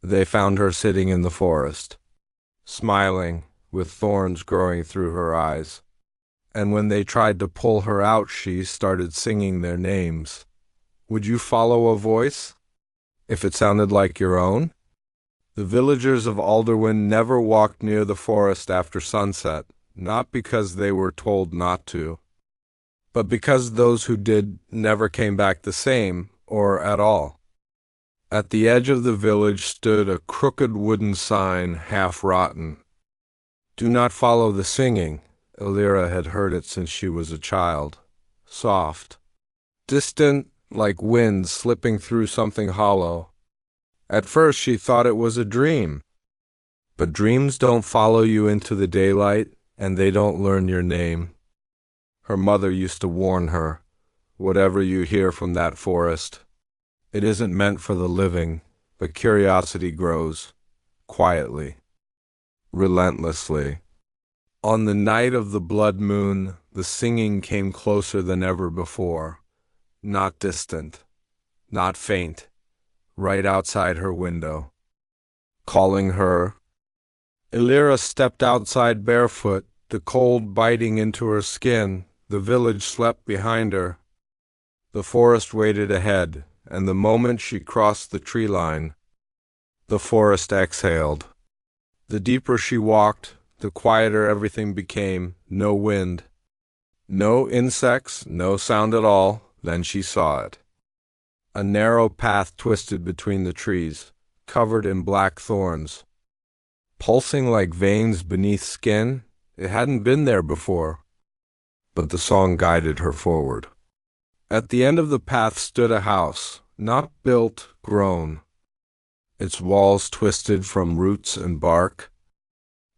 They found her sitting in the forest, smiling, with thorns growing through her eyes. And when they tried to pull her out, she started singing their names. Would you follow a voice, if it sounded like your own? The villagers of Alderwyn never walked near the forest after sunset, not because they were told not to, but because those who did never came back the same, or at all. At the edge of the village stood a crooked wooden sign, half rotten. Do not follow the singing. Elira had heard it since she was a child. Soft, distant, like wind slipping through something hollow. At first she thought it was a dream. But dreams don't follow you into the daylight, and they don't learn your name. Her mother used to warn her, whatever you hear from that forest, it isn't meant for the living, but curiosity grows, quietly, relentlessly. On the night of the blood moon, the singing came closer than ever before, not distant, not faint, right outside her window, calling her. Elira stepped outside barefoot, the cold biting into her skin. The village slept behind her. The forest waited ahead, and the moment she crossed the tree line, the forest exhaled. The deeper she walked, the quieter everything became. No wind, no insects, no sound at all. Then she saw it. A narrow path twisted between the trees, covered in black thorns. Pulsing like veins beneath skin, it hadn't been there before. But the song guided her forward. At the end of the path stood a house, not built, grown. Its walls twisted from roots and bark,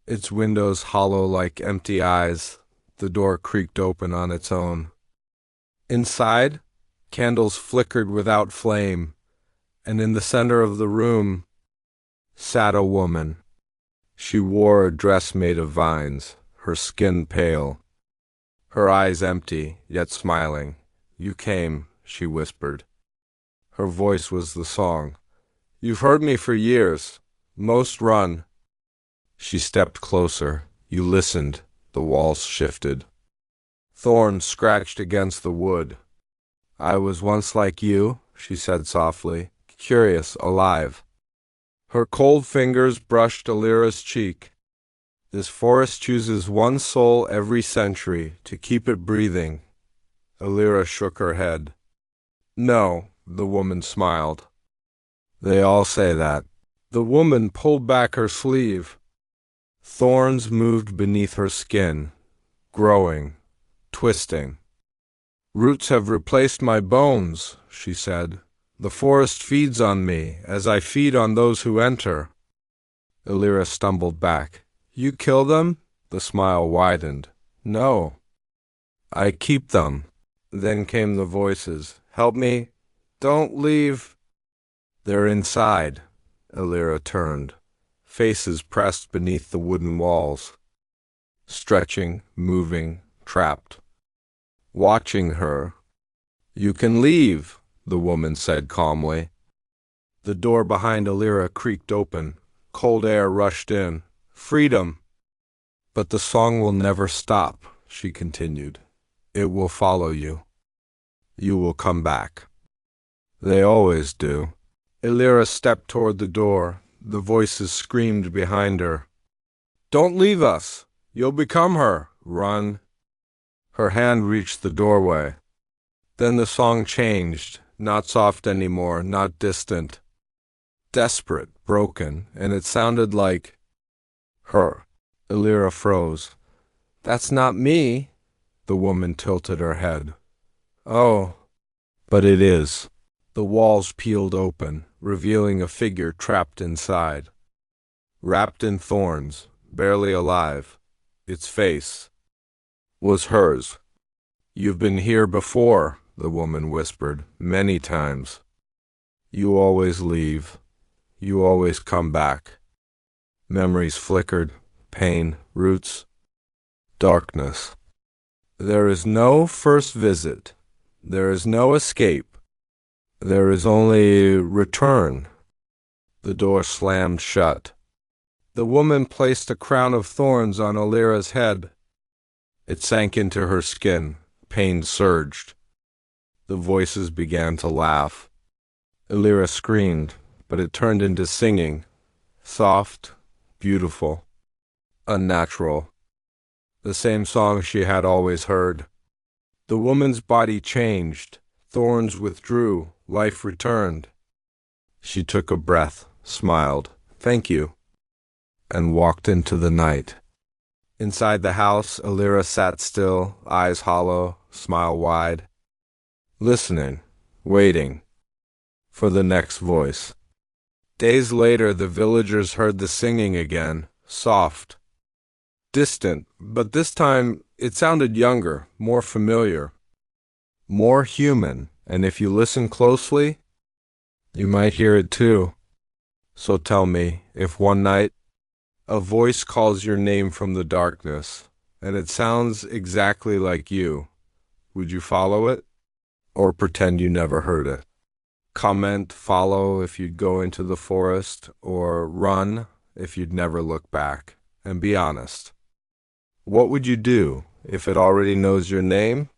its windows hollow like empty eyes. The door creaked open on its own. Inside, candles flickered without flame, and in the center of the room sat a woman. She wore a dress made of vines, her skin pale, her eyes empty, yet smiling. You came, she whispered. Her voice was the song. You've heard me for years. Most run. She stepped closer. You listened. The walls shifted. Thorns scratched against the wood. I was once like you, she said softly, curious, alive. Her cold fingers brushed Elira's cheek. This forest chooses one soul every century to keep it breathing. Elira shook her head. No, the woman smiled. They all say that. The woman pulled back her sleeve. Thorns moved beneath her skin, growing, twisting. Roots have replaced my bones, she said. The forest feeds on me, as I feed on those who enter. Elira stumbled back. You kill them? The smile widened. No. I keep them. Then came the voices. Help me. Don't leave. They're inside. Elira turned. Faces pressed beneath the wooden walls. Stretching, moving, trapped. Watching her. You can leave, the woman said calmly. The door behind Elira creaked open. Cold air rushed in. Freedom. But the song will never stop, she continued. It will follow you. You will come back. They always do. Elira stepped toward the door. The voices screamed behind her. Don't leave us. You'll become her. Run. Her hand reached the doorway. Then the song changed, not soft anymore, not distant. Desperate, broken, and it sounded like her. Elira froze. That's not me. The woman tilted her head. Oh, but it is. The walls peeled open, revealing a figure trapped inside. Wrapped in thorns, barely alive. Its face was hers. You've been here before, the woman whispered, many times. You always leave. You always come back. Memories flickered. Pain, roots, darkness. There is no first visit. There is no escape. There is only return. The door slammed shut. The woman placed a crown of thorns on Elira's head. It sank into her skin. Pain surged. The voices began to laugh. Elira screamed, but it turned into singing. Soft, beautiful, unnatural. The same song she had always heard. The woman's body changed. Thorns withdrew. Life returned. She took a breath, smiled, "Thank you," and walked into the night. Inside the house, Elira sat still, eyes hollow, smile wide, listening, waiting for the next voice. Days later, the villagers heard the singing again, soft, distant, but this time it sounded younger, more familiar, more human, and if you listen closely, you might hear it too. So tell me, if one night a voice calls your name from the darkness, and it sounds exactly like you, would you follow it, or pretend you never heard it? Comment, follow if you'd go into the forest, or run if you'd never look back, and be honest. What would you do if it already knows your name?